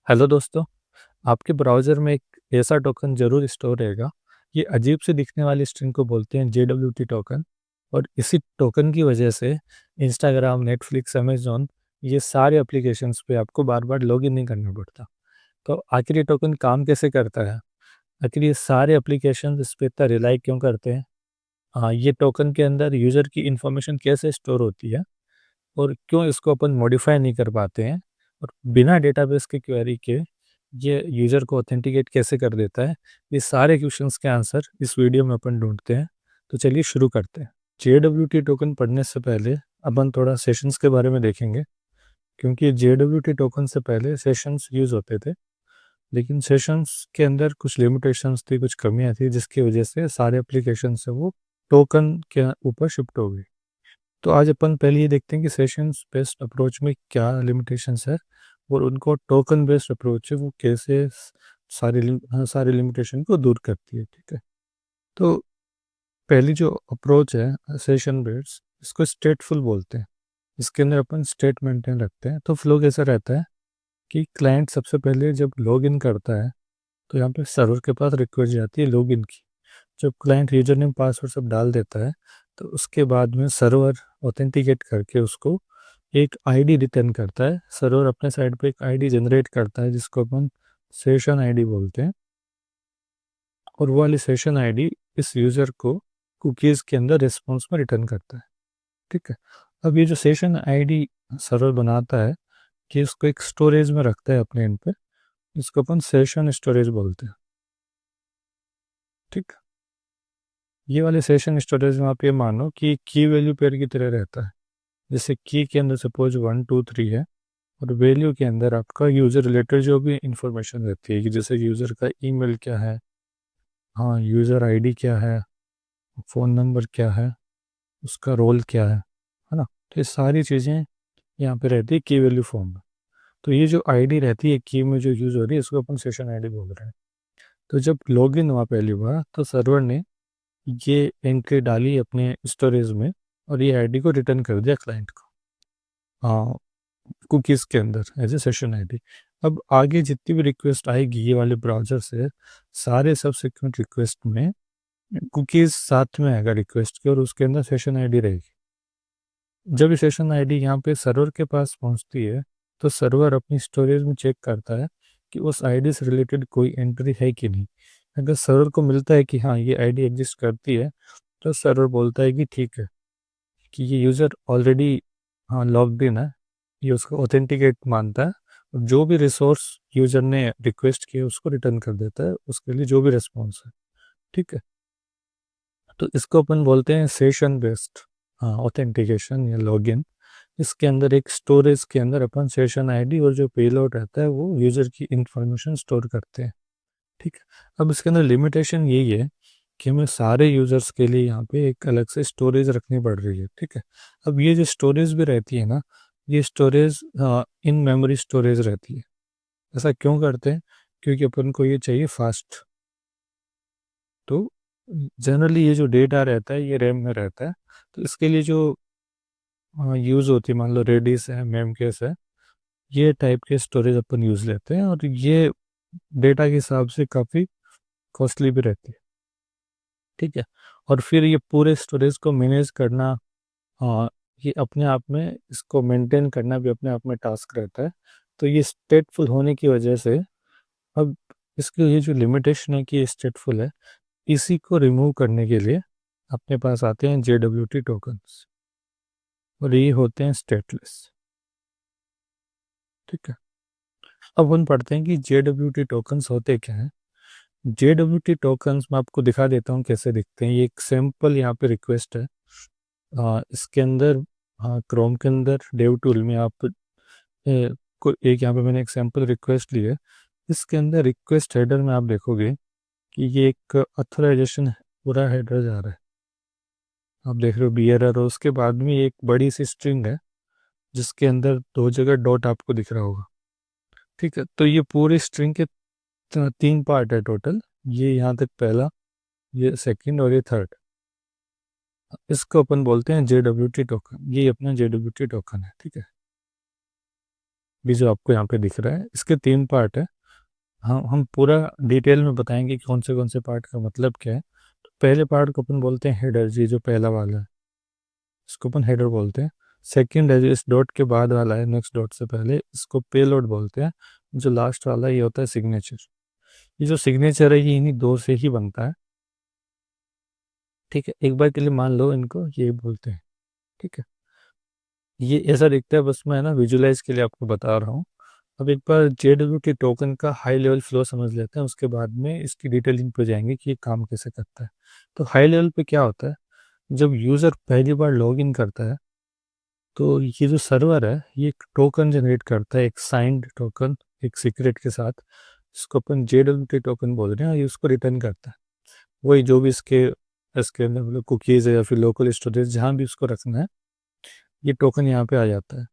Hello दोस्तों, आपके browser में एक ऐसा टोकन ज़रूर स्टोर रहेगा। ये अजीब से दिखने वाली स्ट्रिंग को बोलते हैं जेडब्ल्यूटी टोकन। और इसी टोकन की वजह से इंस्टाग्राम, नेटफ्लिक्स, अमेज़न ये सारे एप्लीकेशंस पे आपको बार-बार लॉगिन नहीं करना पड़ता। तो आखिर ये टोकन काम कैसे करता है? आखिर ये सारे एप्लीकेशंस इस पे इतना रिलाई क्यों करते हैं? हाँ, ये टोकन के अंदर यूज़र की इन्फॉर्मेशन कैसे स्टोर होती है और क्यों इसको अपन मॉडिफ़ाई नहीं कर पाते हैं? और बिना डेटाबेस की क्वेरी के ये यूज़र को ऑथेंटिकेट कैसे कर देता है? ये सारे क्वेश्चंस के आंसर इस वीडियो में अपन ढूँढते हैं। तो चलिए शुरू करते हैं। जेडब्ल्यूटी टोकन पढ़ने से पहले अपन थोड़ा सेशंस के बारे में देखेंगे, क्योंकि जेडब्ल्यूटी टोकन से पहले सेशंस यूज़ होते थे, लेकिन सेशंस के अंदर कुछ लिमिटेशंस थी, कुछ कमियाँ थी, जिसकी वजह से सारे एप्लीकेशन से वो टोकन के ऊपर शिफ्ट हो गई। तो आज अपन पहले ये देखते हैं कि सेशंस बेस्ड अप्रोच में क्या लिमिटेशंस है और उनको टोकन बेस्ड अप्रोच है वो कैसे सारी लिमिटेशन को दूर करती है। ठीक है, तो पहली जो अप्रोच है सेशन बेस्ड, इसको स्टेटफुल बोलते हैं। इसके अंदर अपन स्टेट मेंटेन रखते हैं। तो फ्लो कैसा रहता है कि क्लाइंट सबसे पहले जब लॉग इन करता है तो यहाँ पे सर्वर के पास रिक्वेस्ट जाती है लॉग इन की। जब क्लाइंट यूजर नेम पासवर्ड सब डाल देता है तो उसके बाद में सर्वर ऑथेंटिकेट करके उसको एक आईडी रिटर्न करता है। सर्वर अपने साइड पे एक आईडी जनरेट करता है जिसको अपन सेशन आईडी बोलते हैं, और वो वाली सेशन आईडी इस यूज़र को कुकीज़ के अंदर रिस्पॉन्स में रिटर्न करता है। ठीक है, अब ये जो सेशन आईडी सर्वर बनाता है कि उसको एक स्टोरेज में रखता है अपने एंड पे, जिसको अपन सेशन स्टोरेज बोलते हैं। ठीक, ये वाले सेशन स्टोरेज में आप ये मानो कि की वैल्यू पेयर की तरह रहता है। जैसे की के अंदर सपोज 1 2 3 है और वैल्यू के अंदर आपका यूज़र रिलेटेड जो भी इंफॉर्मेशन रहती है कि जैसे यूज़र का ईमेल क्या है, हाँ यूज़र आईडी क्या है, फ़ोन नंबर क्या है, उसका रोल क्या है ना। तो ये सारी चीज़ें यहाँ पे रहती है की वैल्यू फॉर्म में। तो ये जो आईडी रहती है की में जो यूज़ हो रही है इसको अपन सेशन आईडी बोल रहे हैं। तो जब लॉगिन हुआ पहली बार तो सर्वर ने ये एंट्री डाली अपने स्टोरेज में और ये आईडी को रिटर्न कर दिया क्लाइंट को, हाँ, कुकीज़ के अंदर एज ए सेशन आईडी। अब आगे जितनी भी रिक्वेस्ट आएगी ये वाले ब्राउज़र से, सारे सबसिक्वेंट रिक्वेस्ट में कुकीज़ साथ में आएगा रिक्वेस्ट के और उसके अंदर सेशन आईडी रहेगी। जब ये सेशन आईडी यहाँ पे सर्वर के पास पहुँचती है तो सर्वर अपनी स्टोरेज में चेक करता है कि उस आईडी से रिलेटेड कोई एंट्री है कि नहीं। अगर सर्वर को मिलता है कि हाँ ये आईडी एग्जिस्ट करती है तो सर्वर बोलता है कि ठीक है, कि ये यूज़र ऑलरेडी हाँ लॉग्ड इन है, ये उसको ऑथेंटिकेट मानता है और जो भी रिसोर्स यूज़र ने रिक्वेस्ट किया उसको रिटर्न कर देता है, उसके लिए जो भी रिस्पॉन्स है। ठीक है, तो इसको अपन बोलते हैं सेशन बेस्ड हाँ ऑथेंटिकेशन या लॉगिन। इसके अंदर एक स्टोरेज के अंदर अपन सेशन आईडी और जो पेलोड रहता है वो यूज़र की इंफॉर्मेशन स्टोर करते हैं। ठीक है, अब इसके अंदर लिमिटेशन यही है कि हमें सारे यूज़र्स के लिए यहाँ पे एक अलग से स्टोरेज रखनी पड़ रही है। ठीक है, अब ये जो स्टोरेज भी रहती है ना, ये स्टोरेज इन मेमोरी स्टोरेज रहती है। ऐसा क्यों करते हैं? क्योंकि अपन को ये चाहिए फास्ट। तो जनरली ये जो डेटा रहता है ये रैम में रहता है। तो इसके लिए जो यूज़ होती है, मान लो रेडिस है, मेमकेस है, ये टाइप के स्टोरेज अपन यूज़ लेते हैं और ये डेटा के हिसाब से काफ़ी कॉस्टली भी रहती है। ठीक है, और फिर ये पूरे स्टोरेज को मैनेज करना, हाँ, ये अपने आप में इसको मेंटेन करना भी अपने आप में टास्क रहता है। तो ये स्टेटफुल होने की वजह से अब इसकी ये जो लिमिटेशन है कि ये स्टेटफुल है, इसी को रिमूव करने के लिए अपने पास आते हैं जेडब्ल्यूटी टोकन्स और ये होते हैं स्टेटलेस। ठीक है, अब हम पढ़ते हैं कि जेडब्ल्यूटी टोकन्स होते क्या हैं। जेडब्ल्यूटी टोकन्स मैं आपको दिखा देता हूँ कैसे दिखते हैं। ये एक सिंपल यहाँ पे रिक्वेस्ट है। इसके अंदर, हाँ, क्रोम के अंदर डेव टूल में आप को एक यहाँ पे मैंने एक सैम्पल रिक्वेस्ट ली है। इसके अंदर रिक्वेस्ट हेडर में आप देखोगे कि ये एक अथोराइजेशन पूरा हेडर जा रहा है। आप देख रहे हो बीएरआर और उसके बाद में एक बड़ी सी स्ट्रिंग है जिसके अंदर 2 जगह डॉट आपको दिख रहा होगा। ठीक है, तो ये पूरी स्ट्रिंग के 3 पार्ट है टोटल। ये यहाँ तक पहला, ये सेकंड और ये थर्ड। इसको अपन बोलते हैं जेडब्ल्यूटी टोकन। ये अपना जेडब्ल्यूटी टोकन है। ठीक है, भी जो आपको यहाँ पे दिख रहा है, इसके 3 पार्ट है। हम पूरा डिटेल में बताएंगे कि कौन से पार्ट का मतलब क्या है। तो पहले पार्ट को अपन बोलते हैं हेडर, जी जो पहला वाला है इसको अपन हेडर बोलते हैं। सेकंड है जो इस डॉट के बाद वाला है, नेक्स्ट डॉट से पहले, इसको पेलोड बोलते हैं। जो लास्ट वाला ये होता है सिग्नेचर। ये जो सिग्नेचर है ये इन्हीं दो से ही बनता है। ठीक है, एक बार के लिए मान लो इनको ये बोलते हैं। ठीक है, ये ऐसा दिखता है, बस मैं ना विजुलाइज के लिए आपको बता रहा हूँ। अब एक बार JWT टोकन का हाई लेवल फ्लो समझ लेते हैं, उसके बाद में इसकी डिटेलिंग पे जाएंगे कि ये काम कैसे करता है। तो हाई लेवल पे क्या होता है, जब यूज़र पहली बार लॉग इन करता है तो ये जो सर्वर है ये एक टोकन जनरेट करता है, एक साइंड टोकन, एक सीक्रेट के साथ। इसको अपन JWT टोकन बोल रहे हैं, और ये उसको रिटर्न करता है। वही जो भी इसके इसके अंदर मतलब कुकीज़ है या फिर लोकल स्टोरेज जहाँ भी उसको रखना है, ये टोकन यहाँ पे आ जाता है।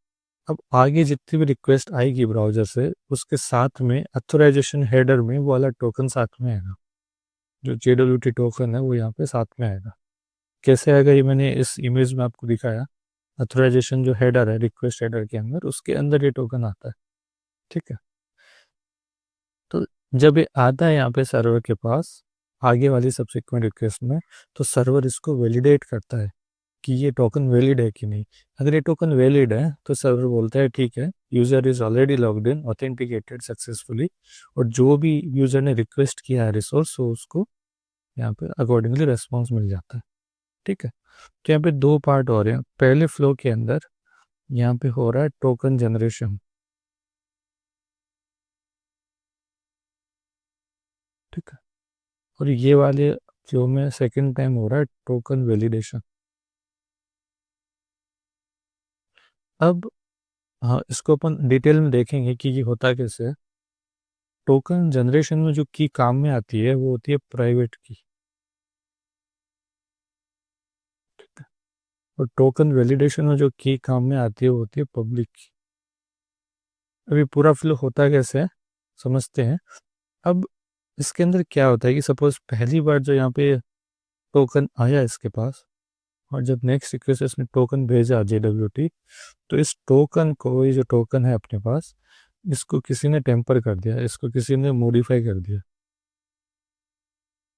अब आगे जितनी भी रिक्वेस्ट आएगी ब्राउज़र से, उसके साथ में अथोराइजेशन हेडर में वो वाला टोकन साथ में आएगा। जो JWT टोकन है वो यहाँ पे साथ में आएगा। कैसे आएगा ये मैंने इस इमेज में आपको दिखाया। अथोराइजेशन जो हेडर है रिक्वेस्ट हेडर के अंदर, उसके अंदर ये टोकन आता है। ठीक है, तो जब ये आता है यहाँ पे सर्वर के पास आगे वाली सब्सिक्वेंट रिक्वेस्ट में, तो सर्वर इसको वैलिडेट करता है कि ये टोकन वैलिड है कि नहीं। अगर ये टोकन वैलिड है तो सर्वर बोलता है ठीक है, user is already logged in, authenticated successfully, और जो भी यूज़र ने रिक्वेस्ट किया है रिसोर्स, वो उसको यहाँ पे अकॉर्डिंगली रेस्पॉन्स मिल जाता है। ठीक है, तो यहाँ पे दो पार्ट हो रहे हैं। पहले फ्लो के अंदर यहाँ पे हो रहा है टोकन जनरेशन। ठीक है, और ये वाले फ्लो में सेकेंड टाइम हो रहा है टोकन वैलिडेशन। अब हाँ, इसको अपन डिटेल में देखेंगे कि ये होता कैसे है। टोकन जनरेशन में जो की काम में आती है वो होती है प्राइवेट की, और टोकन वैलिडेशन में जो की काम में आती है वो होती है पब्लिक की। अभी पूरा फ्लो होता कैसे है समझते हैं। अब इसके अंदर क्या होता है कि सपोज पहली बार जो यहाँ पे टोकन आया इसके पास, और जब नेक्स्ट रिक्वेस्ट इसने टोकन भेजा JWT, तो इस टोकन को, ये जो टोकन है अपने पास, इसको किसी ने टेम्पर कर दिया, इसको किसी ने मॉडिफाई कर दिया,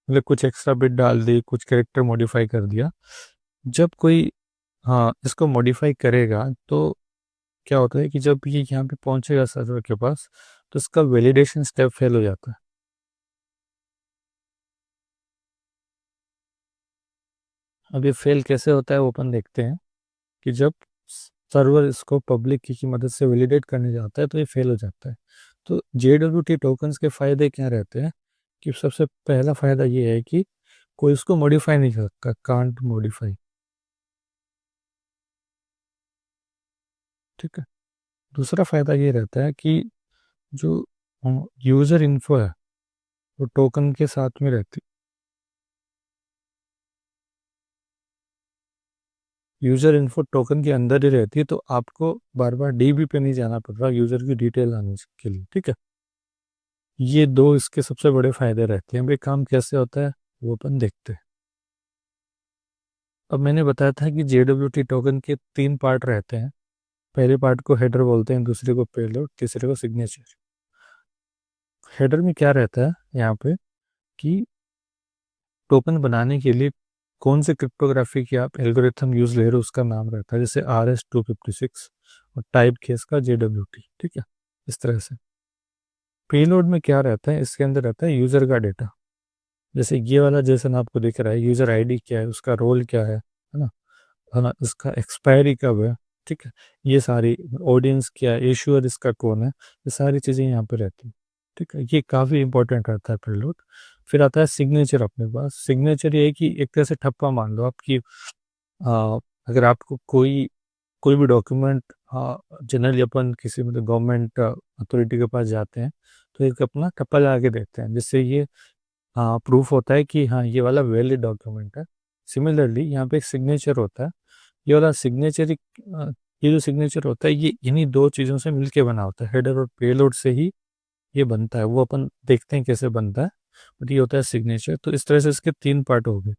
मतलब कुछ एक्स्ट्रा बिट डाल दी, कुछ कैरेक्टर मॉडिफाई कर दिया। जब कोई हाँ इसको मॉडिफाई करेगा तो क्या होता है कि जब ये यहाँ पे पहुंचेगा सर्वर के पास, तो इसका वैलिडेशन स्टेप फेल हो जाता है। अब ये फेल कैसे होता है वो अपन देखते हैं कि जब सर्वर इसको पब्लिक की मदद से वैलिडेट करने जाता है तो ये फेल हो जाता है। तो JWT टोकन्स के फ़ायदे क्या रहते हैं कि सबसे पहला फ़ायदा ये है कि कोई इसको मॉडिफाई नहीं कर सकता, कांट मॉडिफाई। ठीक है, दूसरा फ़ायदा ये रहता है कि जो यूज़र इन्फो है वो टोकन के साथ में रहती, यूज़र इन्फो टोकन के अंदर ही रहती है, तो आपको बार बार DB पे नहीं जाना पड़ रहा यूज़र की डिटेल आने के लिए। ठीक है, ये दो इसके सबसे बड़े फायदे रहते हैं। भाई काम कैसे होता है वो अपन देखते हैं। अब मैंने बताया था कि JWT टोकन के 3 पार्ट रहते हैं। पहले पार्ट को हेडर बोलते हैं, दूसरे को पेलोड, तीसरे को सिग्नेचर। हेडर में क्या रहता है यहाँ पे कि टोकन बनाने के लिए कौन से क्रिप्टोग्राफी की आप एल्गोरिथम यूज़ ले रहे हो उसका नाम रहता है, जैसे RS-256, और टाइप केस का JWT। ठीक है, इस तरह से। पेलोड में क्या रहता है, इसके अंदर रहता है यूज़र का डेटा, जैसे ये वाला जेसन आपको दिख रहा है, यूज़र आईडी क्या है, उसका रोल क्या है ना, इसका एक्सपायरी कब है। ठीक है, ये सारी, ऑडियंस क्या है, इशूअर इसका कौन है, ये सारी चीज़ें यहाँ पे रहती हैं। ठीक है, ये काफ़ी इंपॉर्टेंट रहता है पेलोड। फिर आता है सिग्नेचर अपने पास। सिग्नेचर ये है कि एक तरह से ठप्पा मान लो आपकी, अगर आपको कोई कोई भी डॉक्यूमेंट, जनरली अपन किसी मतलब गवर्नमेंट अथॉरिटी के पास जाते हैं तो एक अपना ठप्पा लगा के देते हैं, जिससे ये प्रूफ होता है कि हाँ ये वाला वैलिड डॉक्यूमेंट है। सिमिलरली यहाँ पे एक सिग्नेचर होता है। ये वाला सिग्नेचर ये जो सिग्नेचर होता है ये इन्हीं दो चीज़ों से मिलके बना होता है, हेडर और पेलोड से ही ये बनता है। वो अपन देखते हैं कैसे बनता है, बट ये होता है सिग्नेचर। तो इस तरह से इसके 3 पार्ट हो गए।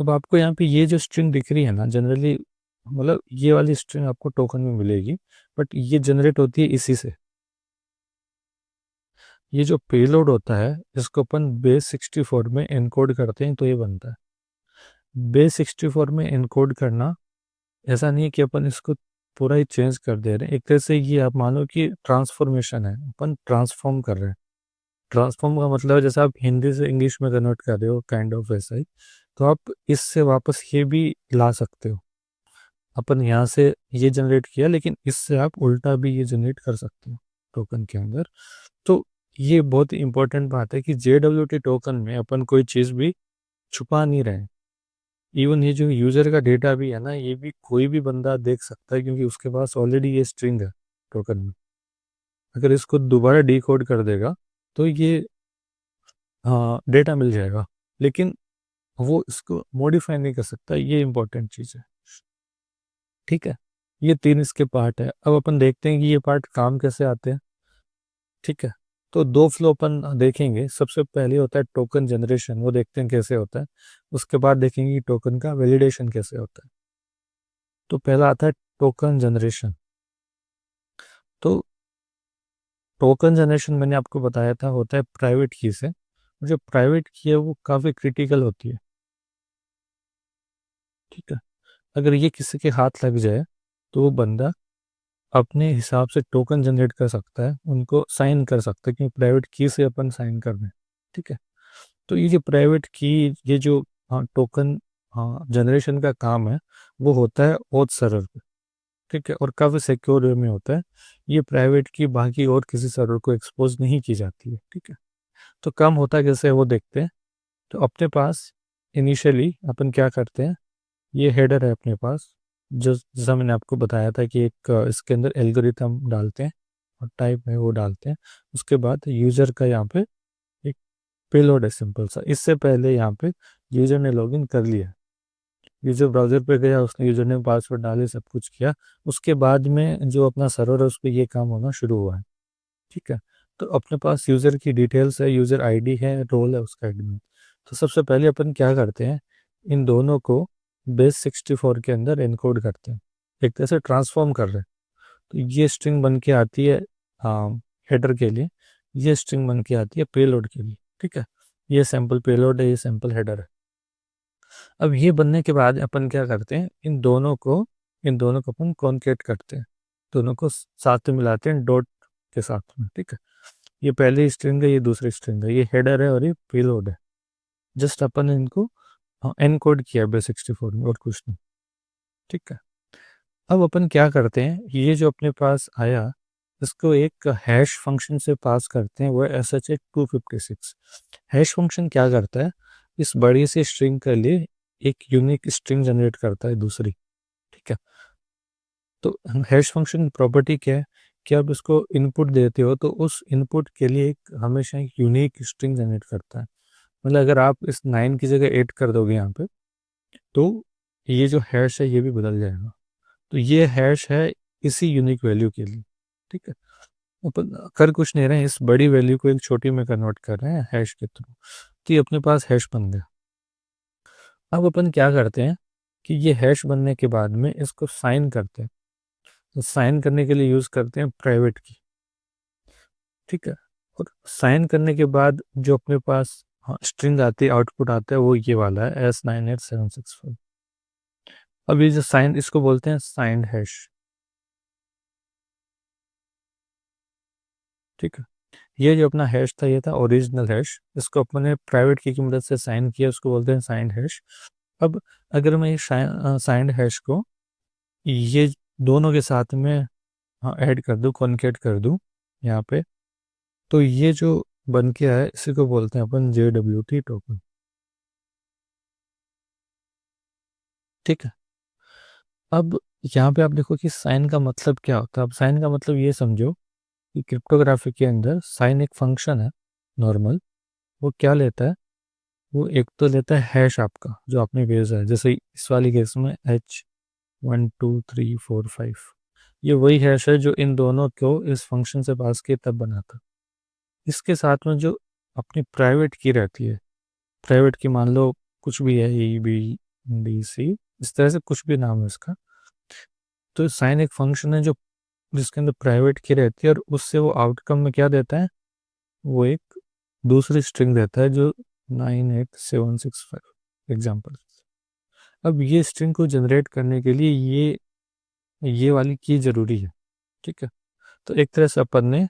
अब आपको यहाँ पे ये जो स्ट्रिंग दिख रही है ना, जनरली मतलब ये वाली स्ट्रिंग आपको टोकन में मिलेगी, बट ये जनरेट होती है इसी से। ये जो पेलोड होता है इसको अपन बेस 64 में एनकोड करते हैं तो ये बनता है। बेस 64 में एनकोड करना ऐसा नहीं है कि अपन इसको पूरा ही चेंज कर दे रहे हैं, एक तरह से ये आप मान लो कि ट्रांसफॉर्मेशन है, अपन ट्रांसफॉर्म कर रहे हैं। ट्रांसफॉर्म का मतलब है जैसे आप हिंदी से इंग्लिश में कन्वर्ट कर रहे हो, काइंड ऑफ वैसा ही। तो आप इससे वापस ये भी ला सकते हो। अपन यहाँ से ये जनरेट किया लेकिन इससे आप उल्टा भी ये जनरेट कर सकते हो टोकन के अंदर। तो ये बहुत ही इंपॉर्टेंट बात है कि JWT टोकन में अपन कोई चीज़ भी छुपा नहीं रहे। इवन ये जो यूज़र का डेटा भी है ना, ये भी कोई भी बंदा देख सकता है क्योंकि उसके पास ऑलरेडी ये स्ट्रिंग है टोकन में। अगर इसको दोबारा डिकोड कर देगा तो ये डेटा मिल जाएगा, लेकिन वो इसको मॉडिफाई नहीं कर सकता। ये इंपॉर्टेंट चीज़ है। ठीक है, ये तीन इसके पार्ट है। अब अपन देखते हैं कि ये पार्ट काम कैसे आते हैं। ठीक है, तो दो फ्लो अपन देखेंगे। सबसे पहले होता है टोकन जनरेशन, वो देखते हैं कैसे होता है। उसके बाद देखेंगे कि टोकन का वैलिडेशन कैसे होता है। तो पहला आता है टोकन जनरेशन। तो टोकन जनरेशन मैंने आपको बताया था होता है प्राइवेट की से। जो प्राइवेट की है वो काफ़ी क्रिटिकल होती है। ठीक है, अगर ये किसी के हाथ लग जाए तो वो बंदा अपने हिसाब से टोकन जनरेट कर सकता है, उनको साइन कर सकता है, क्योंकि प्राइवेट की से अपन साइन कर रहे हैं। ठीक है, तो ये जो प्राइवेट की, ये जो टोकन जनरेशन का काम है वो होता है ओथ सर्वर पे। ठीक है, और काफ़ी सिक्योर वे में होता है। ये प्राइवेट की बाकी और किसी सर्वर को एक्सपोज नहीं की जाती है। ठीक है, तो काम होता है कैसे वो देखते हैं। तो अपने पास इनिशियली अपन क्या करते हैं, ये हेडर है अपने पास, जो जैसा मैंने आपको बताया था कि एक इसके अंदर एल्गोरिथम डालते हैं और टाइप है वो डालते हैं। उसके बाद यूज़र का यहाँ पे एक पेलोड है सिंपल सा। इससे पहले यहाँ पे यूज़र ने लॉगिन कर लिया, यूज़र ब्राउज़र पे गया, उसने यूज़र ने पासवर्ड डाले, सब कुछ किया। उसके बाद में जो अपना सर्वर है उस पर ये काम होना शुरू हुआ है। ठीक है, तो अपने पास यूज़र की डिटेल्स है, यूज़र आईडी है, रोल है उसका एडमिन। तो सबसे पहले अपन क्या करते हैं, इन दोनों को बेस 64 के अंदर एनकोड करते हैं, एक तरह से ट्रांसफॉर्म कर रहे हैं। तो ये स्ट्रिंग बन के आती है हेडर के लिए, ये स्ट्रिंग बन के आती है पेलोड के लिए। ठीक है, ये सैम्पल पेलोड है, ये सैम्पल हेडर है। अब ये बनने के बाद अपन क्या करते हैं, इन दोनों को अपन कॉन्केट करते हैं, दोनों को साथ में मिलाते हैं डॉट के साथ में। ठीक है, ये पहली स्ट्रिंग है, ये दूसरी स्ट्रिंग है, ये हेडर है और ये पेलोड है। जस्ट अपन इनको एनकोड किया बेस 64 में और कुछ नहीं। ठीक है, अब अपन क्या करते हैं, ये जो अपने पास आया इसको एक हैश फंक्शन से पास करते हैं, वो SHA 256। हैश फंक्शन क्या करता है, इस बड़ी सी स्ट्रिंग के लिए एक यूनिक स्ट्रिंग जनरेट करता है दूसरी। ठीक है, तो हैश फंक्शन प्रॉपर्टी क्या है कि आप इसको इनपुट देते हो तो उस इनपुट के लिए एक हमेशा एक यूनिक स्ट्रिंग जनरेट करता है। मतलब अगर आप इस 9 की जगह 8 कर दोगे यहाँ पे, तो ये जो हैश है ये भी बदल जाएगा। तो ये हैश है इसी यूनिक वैल्यू के लिए। ठीक है, अपन कर कुछ नहीं रहे हैं, इस बड़ी वैल्यू को एक छोटी में कन्वर्ट कर रहे हैं हैश के थ्रू। तो ये अपने पास हैश बन गया। अब अपन क्या करते हैं कि ये हैश बनने के बाद में इसको साइन करते हैं। तो साइन करने के लिए यूज़ करते हैं प्राइवेट की। ठीक है, और साइन करने के बाद जो अपने पास स्ट्रिंग आती है, आउटपुट आता है, वो ये वाला है S98765। अब ये जो साइन, इसको बोलते हैं साइंड हैश। ठीक है, ये जो अपना हैश था ये था ओरिजिनल हैश, इसको अपने प्राइवेट की मदद से साइन किया, उसको बोलते हैं साइंड हैश। अब अगर मैं ये साइंड हैश को ये दोनों के साथ में ऐड कर दूँ, कॉन्केट कर दूँ यहाँ पे, तो ये जो बन के आया इसी को बोलते हैं अपन JWT टोकन। ठीक है, अब यहाँ पे आप देखो कि साइन का मतलब क्या होता है। अब साइन का मतलब ये समझो कि क्रिप्टोग्राफी के अंदर साइन एक फंक्शन है नॉर्मल। वो क्या लेता है, वो एक तो लेता है हैश आपका जो आपने भेजा है, जैसे इस वाली केस में H123455, ये वही हैश है जो इन दोनों को इस फंक्शन से पास किए तब बना था। इसके साथ में जो अपनी प्राइवेट की रहती है, प्राइवेट की मान लो कुछ भी है, EBDC, इस तरह से कुछ भी नाम है इसका। तो साइन एक फंक्शन है जो जिसके अंदर प्राइवेट की रहती है और उससे वो आउटकम में क्या देता है, वो एक दूसरी स्ट्रिंग देता है जो 98765 एग्जाम्पल। अब ये स्ट्रिंग को जनरेट करने के लिए ये वाली की जरूरी है। ठीक है, तो एक तरह से अपन ने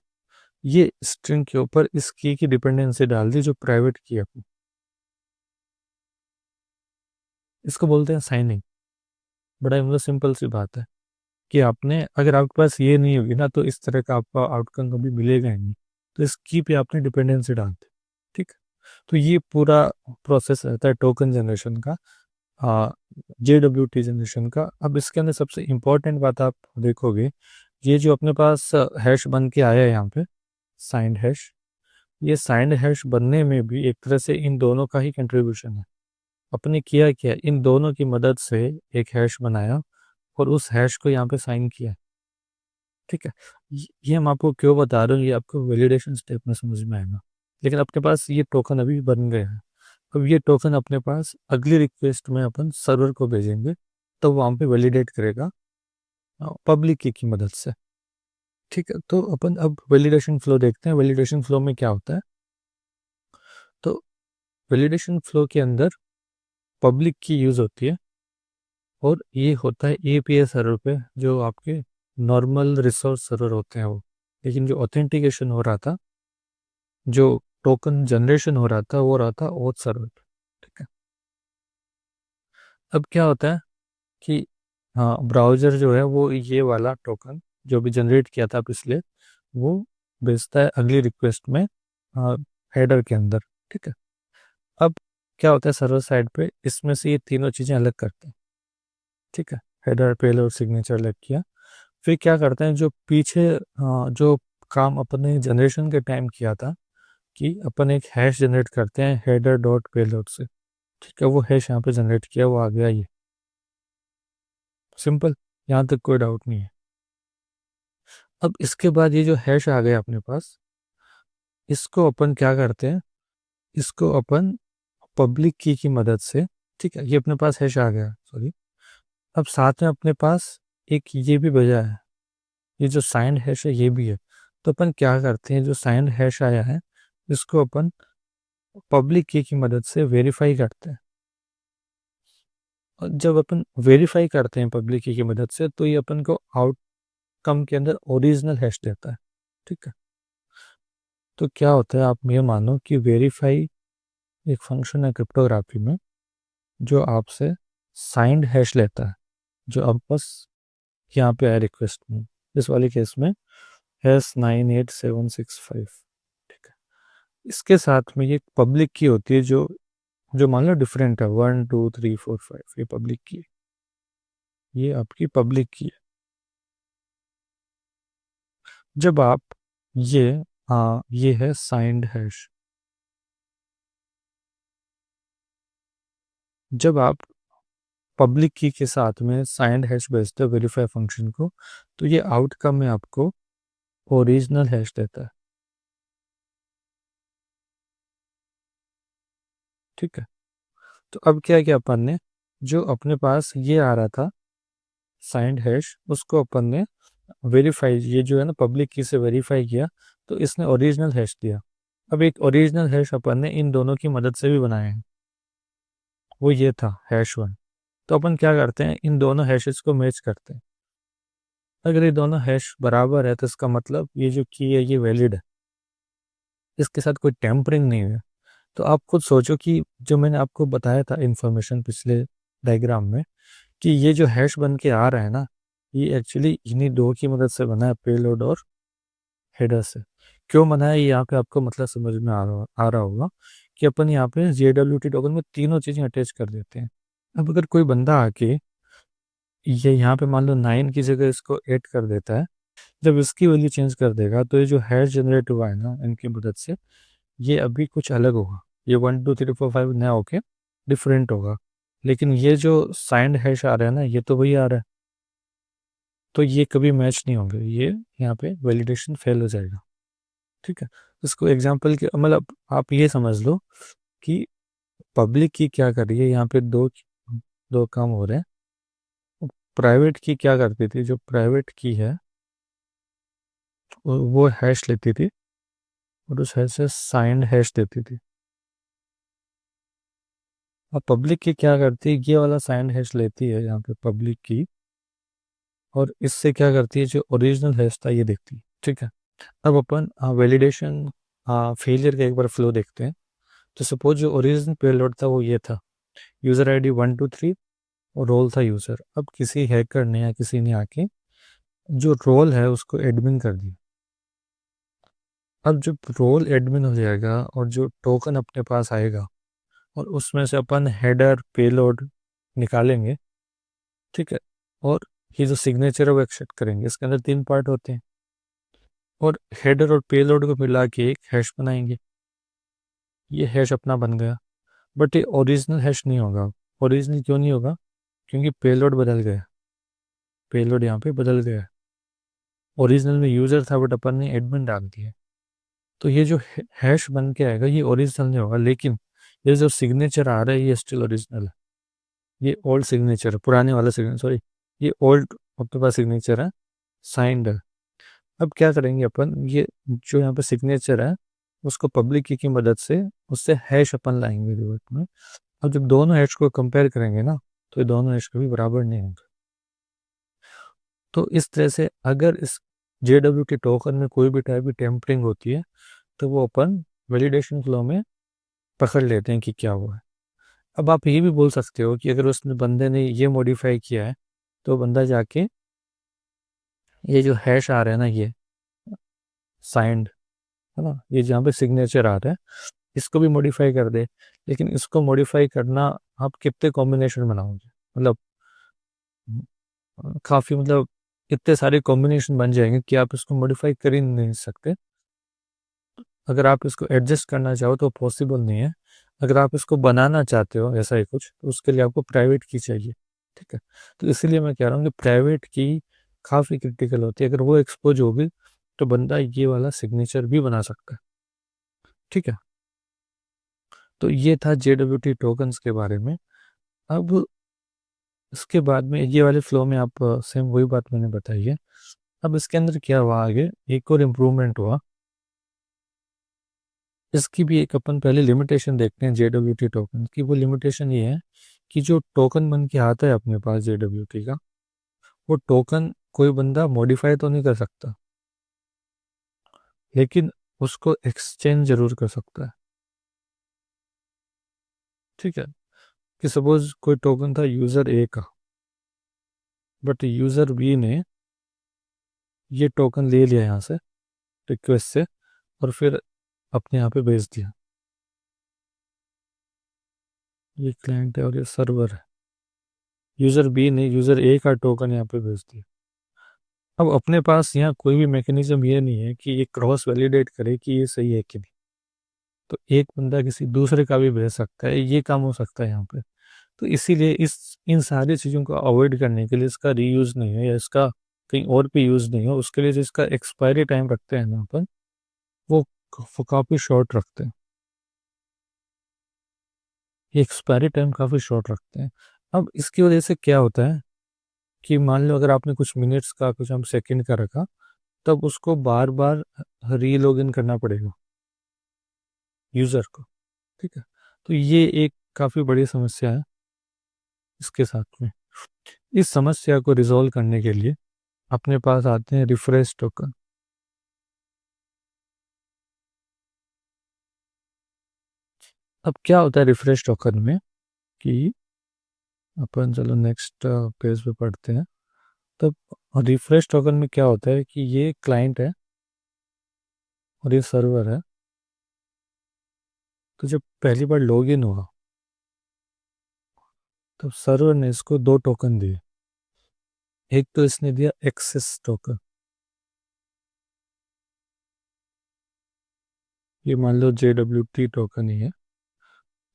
ये स्ट्रिंग के ऊपर इस की डिपेंडेंसी डाल दी जो प्राइवेट की है अपनी। इसको बोलते हैं साइनिंग। बड़ा ही मतलब सिंपल सी बात है कि आपने, अगर आपके पास ये नहीं होगी ना तो इस तरह का आपका आउटकम कभी मिलेगा ही नहीं। तो इस की पे आपने डिपेंडेंसी डाल दी। ठीक, तो ये पूरा प्रोसेस रहता है टोकन जनरेशन का, JWT जनरेशन का। अब इसके अंदर सबसे इम्पोर्टेंट बात आप देखोगे, ये जो अपने पास हैश बन के आया है यहाँ पे, साइंड हैश, ये साइंड हैश बनने में भी एक तरह से इन दोनों का ही कंट्रीब्यूशन है। अपने किया क्या, इन दोनों की मदद से एक हैश बनाया और उस हैश को यहाँ पे साइन किया। ठीक है, ये हम आपको क्यों बता रहे हैं, ये आपको वैलिडेशन स्टेप में समझ में आएगा। लेकिन अपने पास ये टोकन अभी बन गया है। अब ये टोकन अपने पास अगली रिक्वेस्ट में अपन सर्वर को भेजेंगे, तो वहाँ पे वैलिडेट करेगा पब्लिक की मदद से। ठीक है, तो अपन अब वैलिडेशन फ्लो देखते हैं। वैलिडेशन फ्लो में क्या होता है, तो वैलिडेशन फ्लो के अंदर पब्लिक की यूज़ होती है और ये होता है API सर्वर पे, जो आपके नॉर्मल रिसोर्स सर्वर होते हैं वो। लेकिन जो ऑथेंटिकेशन हो रहा था, जो टोकन जनरेशन हो रहा था, वो रहा था ओथ सर्वर। ठीक है, अब क्या होता है कि हाँ, ब्राउज़र जो है वो ये वाला टोकन जो भी जनरेट किया था पिछले, वो भेजता है अगली रिक्वेस्ट में हेडर के अंदर। ठीक है, अब क्या होता है सर्वर साइड पे, इसमें से ये तीनों चीज़ें अलग करते हैं। ठीक है, हेडर, पेलोड, सिग्नेचर अलग किया। फिर क्या करते हैं, जो पीछे जो काम अपन ने जनरेशन के टाइम किया था कि अपन एक हैश जनरेट करते हैं हेडर डॉट पेलोड से। ठीक है, वो हैश यहाँ पे जनरेट किया, वो आ गया ये। सिंपल, यहाँ तक कोई डाउट नहीं है। अब इसके बाद ये जो हैश आ गया अपने पास, इसको अपन क्या करते हैं, इसको अपन पब्लिक की मदद से, ठीक है, ये अपने पास हैश आ गया, सॉरी। अब साथ में अपने पास एक ये भी बजा है, ये जो साइंड हैश है ये भी है। तो अपन क्या करते हैं, जो साइंड हैश आया है इसको अपन पब्लिक की मदद से वेरीफाई करते हैं। और जब अपन वेरीफाई करते हैं पब्लिक की मदद से, तो ये अपन को आउटकम के अंदर ओरिजिनल हैश देता है। ठीक है, तो क्या होता है, आप ये मानो कि वेरीफाई एक फंक्शन है क्रिप्टोग्राफी में जो आपसे साइंड हैश लेता है, जो अब बस यहाँ पे है रिक्वेस्ट में, इस वाले केस में हैश 98765। ठीक है, इसके साथ में ये पब्लिक की होती है, जो जो मान लो डिफरेंट है, 1 2 3 4 5, ये पब्लिक की है, ये आपकी पब्लिक की है। जब आप ये, हाँ ये है साइंड हैश। जब आप पब्लिक की के साथ में साइंड हैश भेजते हो वेरीफाई फंक्शन को, तो ये आउटकम में आपको ओरिजिनल हैश देता है। ठीक है, तो अब क्या किया अपन ने, जो अपने पास ये आ रहा था साइंड हैश, उसको अपन ने वेरीफाई, ये जो है ना पब्लिक की से वेरीफाई किया, तो इसने ओरिजिनल हैश दिया। अब एक ओरिजिनल हैश अपन ने इन दोनों की मदद से भी बनाया है, वो ये था हैश 1। तो अपन क्या करते हैं, इन दोनों हैशेस को मैच करते हैं। अगर ये दोनों हैश बराबर है तो इसका मतलब ये जो की है ये वैलिड है, इसके साथ कोई टेम्परिंग नहीं है। तो आप खुद सोचो कि जो मैंने आपको बताया था इंफॉर्मेशन पिछले डायग्राम में, कि ये जो हैश बन के आ रहा है ना, ये एक्चुअली इन्हीं दो की मदद से बना है, पेलोड और हेडर से। क्यों बना है, ये यहाँ पे आपको मतलब समझ में आ रहा होगा कि अपन यहाँ पे JWT टोकन में तीनों चीज़ें अटैच कर देते हैं। अब अगर कोई बंदा आके ये यहाँ पे मान लो 9 की जगह इसको 8 कर देता है, जब इसकी वैल्यू चेंज कर देगा तो ये जो हैश जनरेट हुआ है ना इनकी मदद से, ये अभी कुछ अलग होगा। ये 1 2 3 4 5 नया होके डिफरेंट होगा। लेकिन ये जो साइंड हैश आ रहा है ना, ये तो वही आ रहा है, तो ये कभी मैच नहीं होंगे, ये यहाँ पे वैलिडेशन फेल हो जाएगा। ठीक है, इसको एग्जांपल के मतलब आप ये समझ लो कि पब्लिक की क्या कर रही है, यहाँ पे दो दो काम हो रहे हैं। प्राइवेट की क्या करती थी, जो प्राइवेट की है वो हैश लेती थी और उस हैश से साइंड हैश देती थी। अब पब्लिक की क्या करती है, ये वाला साइंड हैश लेती है यहाँ पे पब्लिक की, और इससे क्या करती है, जो ओरिजिनल हैश था ये देखती है। ठीक है। अब अपन वैलिडेशन फेलियर का एक बार फ्लो देखते हैं। तो सपोज जो ओरिजिनल पेलोड था वो ये था, यूज़र आईडी 123 और रोल था यूज़र। अब किसी हैकर ने या किसी ने आके जो रोल है उसको एडमिन कर दिया। अब जब रोल एडमिन हो जाएगा और जो टोकन अपने पास आएगा और उसमें से अपन हेडर पेलोड निकालेंगे। ठीक है। और ये जो सिग्नेचर है वो एक्सेप्ट करेंगे। इसके अंदर 3 पार्ट होते हैं और हेडर और पेलोड को मिला के एक हैश बनाएंगे। ये हैश अपना बन गया, बट ये ओरिजिनल हैश नहीं होगा। ओरिजिनल क्यों नहीं होगा? क्योंकि पेलोड बदल गया। पेलोड यहाँ पे बदल गया। ओरिजिनल में यूज़र था बट अपन ने एडमिन डाल दिया। तो ये जो हैश बन के आएगा ये ओरिजिनल नहीं होगा, लेकिन ये जो सिग्नेचर आ रहा है ये स्टिल ओरिजिनल है। ये ओल्ड सिग्नेचर है, पुराने वाला सिग्नेचर, सॉरी, ये ओल्ड आपके पास सिग्नेचर है, साइंड है। अब क्या करेंगे अपन, ये जो यहाँ पे सिग्नेचर है उसको पब्लिक की मदद से उससे हैश अपन लाएंगे रिवर्ट में। अब जब दोनों हैश को कंपेयर करेंगे ना, तो ये दोनों हैश कभी बराबर नहीं होंगे। तो इस तरह से अगर इस JWT टोकन में कोई भी टाइप की टेम्परिंग होती है तो वो अपन वैलिडेशन फ्लो में पकड़ लेते हैं कि क्या हुआ है। अब आप ये भी बोल सकते हो कि अगर उसने बंदे ने ये मॉडिफाई किया है तो बंदा जाके ये जो हैश आ रहा है ना, ये साइंड है ना, ये जहाँ पे सिग्नेचर आ रहा है इसको भी मॉडिफाई कर दे। लेकिन इसको मॉडिफाई करना आप कितने कॉम्बिनेशन बनाओगे, मतलब काफ़ी, मतलब इतने सारे कॉम्बिनेशन बन जाएंगे कि आप इसको मॉडिफाई कर ही नहीं सकते। अगर आप इसको एडजस्ट करना चाहो तो पॉसिबल नहीं है। अगर आप इसको बनाना चाहते हो ऐसा ही कुछ, तो उसके लिए आपको प्राइवेट की चाहिए। ठीक है। तो इसीलिए मैं कह रहा हूँ कि प्राइवेट की काफ़ी क्रिटिकल होती है। अगर वो एक्सपोज होगी तो बंदा ये वाला सिग्नेचर भी बना सकता है। ठीक है। तो ये था JWT टोकन्स के बारे में। अब इसके बाद में ये वाले फ्लो में आप सेम वही बात मैंने बताई है। अब इसके अंदर क्या हुआ, आगे एक और इम्प्रूवमेंट हुआ। इसकी भी एक अपन पहले लिमिटेशन देखते हैं JWT टोकन की। वो लिमिटेशन ये है कि जो टोकन बन के आता है अपने पास JWT का, वो टोकन कोई बंदा मॉडिफाई तो नहीं कर सकता, लेकिन उसको एक्सचेंज जरूर कर सकता है। ठीक है। कि सपोज कोई टोकन था यूज़र A का, बट यूज़र B ने ये टोकन ले लिया यहाँ से रिक्वेस्ट से और फिर अपने यहाँ पे भेज दिया। ये क्लाइंट है और ये सर्वर है। यूज़र B ने यूज़र A का टोकन यहाँ पे भेज दिया। अब अपने पास यहाँ कोई भी मैकेनिज्म ये नहीं है कि ये क्रॉस वैलिडेट करे कि ये सही है कि नहीं। तो एक बंदा किसी दूसरे का भी भेज सकता है, ये काम हो सकता है यहाँ पे। तो इसीलिए इस इन सारी चीज़ों को अवॉइड करने के लिए इसका रीयूज़ नहीं है या इसका कहीं और भी यूज़ नहीं हो, उसके लिए जो इसका एक्सपायरी टाइम रखते हैं ना अपन, वो काफ़ी शॉर्ट रखते हैं। ये एक्सपायरी टाइम काफ़ी शॉर्ट रखते हैं। अब इसकी वजह से क्या होता है कि मान लो अगर आपने कुछ मिनट्स का, कुछ हम सेकंड का रखा, तब उसको बार बार री लॉग इन करना पड़ेगा यूज़र को। ठीक है। तो ये एक काफ़ी बड़ी समस्या है इसके साथ में। इस समस्या को रिजॉल्व करने के लिए अपने पास आते हैं रिफ्रेश टोकन। अब क्या होता है रिफ्रेश टोकन में कि अपन, चलो नेक्स्ट पेज पे पढ़ते हैं। तब रिफ्रेश टोकन में क्या होता है कि ये क्लाइंट है और ये सर्वर है। तो जब पहली बार लॉगिन हुआ तब सर्वर ने इसको 2 टोकन दिए। एक तो इसने दिया एक्सेस टोकन, ये मान लो JWT टोकन ही है,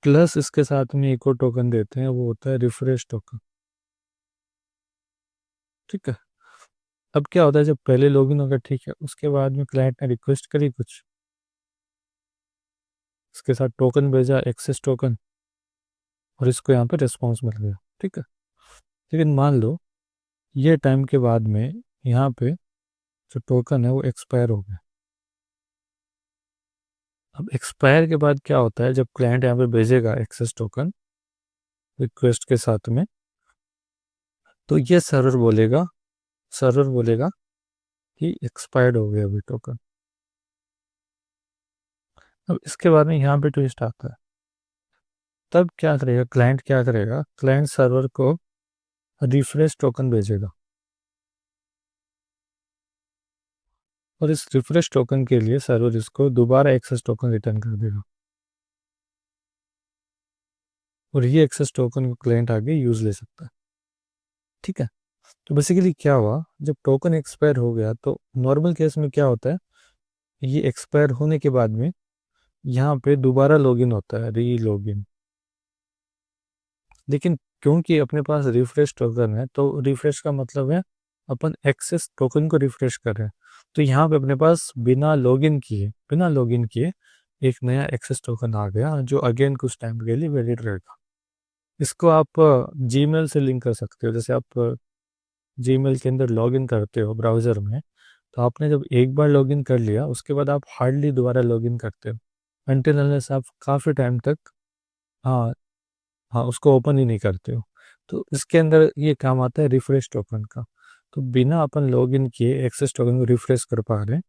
प्लस इसके साथ में एक और टोकन देते हैं, वो होता है रिफ्रेश टोकन। ठीक है। अब क्या होता है, जब पहले लॉगिन होगा ठीक है, उसके बाद में क्लाइंट ने रिक्वेस्ट करी कुछ, इसके साथ टोकन भेजा एक्सेस टोकन, और इसको यहाँ पे रिस्पॉन्स मिल गया। ठीक है। लेकिन मान लो ये टाइम के बाद में यहाँ पे जो टोकन है वो एक्सपायर हो गया। अब एक्सपायर के बाद क्या होता है, जब क्लाइंट यहाँ पे भेजेगा एक्सेस टोकन रिक्वेस्ट के साथ में, तो ये सर्वर बोलेगा कि एक्सपायर्ड हो गया अभी टोकन। अब इसके बाद में यहाँ पे ट्विस्ट आता है। तब क्या करेगा क्लाइंट सर्वर को रिफ्रेश टोकन भेजेगा, और इस रिफ्रेश टोकन के लिए सर्वर इसको दोबारा एक्सेस टोकन रिटर्न कर देगा, और ये एक्सेस टोकन को क्लाइंट आगे यूज ले सकता है। ठीक है, तो बेसिकली क्या हुआ, जब टोकन एक्सपायर हो गया तो नॉर्मल केस में क्या होता है, ये एक्सपायर होने के बाद में यहाँ पे दोबारा लॉगिन होता है, री लॉगिन। लेकिन क्योंकि अपने पास रिफ्रेश टोकन है, तो रिफ्रेश का मतलब है अपन एक्सेस टोकन को रिफ्रेश कर रहे हैं। तो यहाँ पे अपने पास बिना लॉगिन किए एक नया एक्सेस टोकन आ गया, जो अगेन कुछ टाइम के लिए वैलिड रहेगा। इसको आप जीमेल से लिंक कर सकते हो। जैसे आप जीमेल के अंदर लॉगिन करते हो ब्राउज़र में, तो आपने जब एक बार लॉगिन कर लिया, उसके बाद आप हार्डली दोबारा लॉगिन करते हो, अनटिल अनलेस आप काफ़ी टाइम तक, हाँ हाँ, उसको ओपन ही नहीं करते हो। तो इसके अंदर ये काम आता है रिफ्रेश टोकन का। तो बिना अपन लॉगिन किए एक्सेस टोकन को रिफ्रेश कर पा रहे हैं,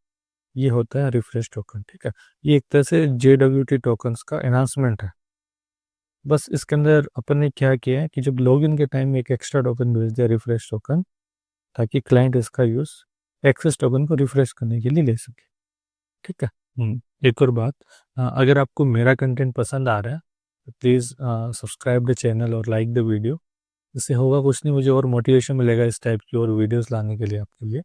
ये होता है रिफ्रेश टोकन। ठीक है, ये एक तरह से JWT टोकन्स का एनहांसमेंट है। बस इसके अंदर अपन ने क्या किया है कि जब लॉगिन के टाइम में एक एक्स्ट्रा टोकन भेज दिया, रिफ्रेश टोकन, ताकि क्लाइंट इसका यूज़ एक्सेस टोकन को रिफ्रेश करने के लिए ले सके। ठीक है। एक और बात, अगर आपको मेरा कंटेंट पसंद आ रहा है तो प्लीज़ सब्सक्राइब द चैनल और लाइक द वीडियो। इससे होगा कुछ नहीं, मुझे और मोटिवेशन मिलेगा इस टाइप की और वीडियोस लाने के लिए आपके लिए।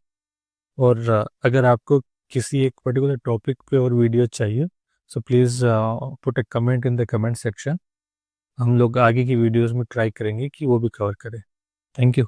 और अगर आपको किसी एक पर्टिकुलर टॉपिक पे और वीडियो चाहिए, so please put a comment in the comment section. हम लोग आगे की वीडियोस में ट्राई करेंगे कि वो भी कवर करें। Thank you.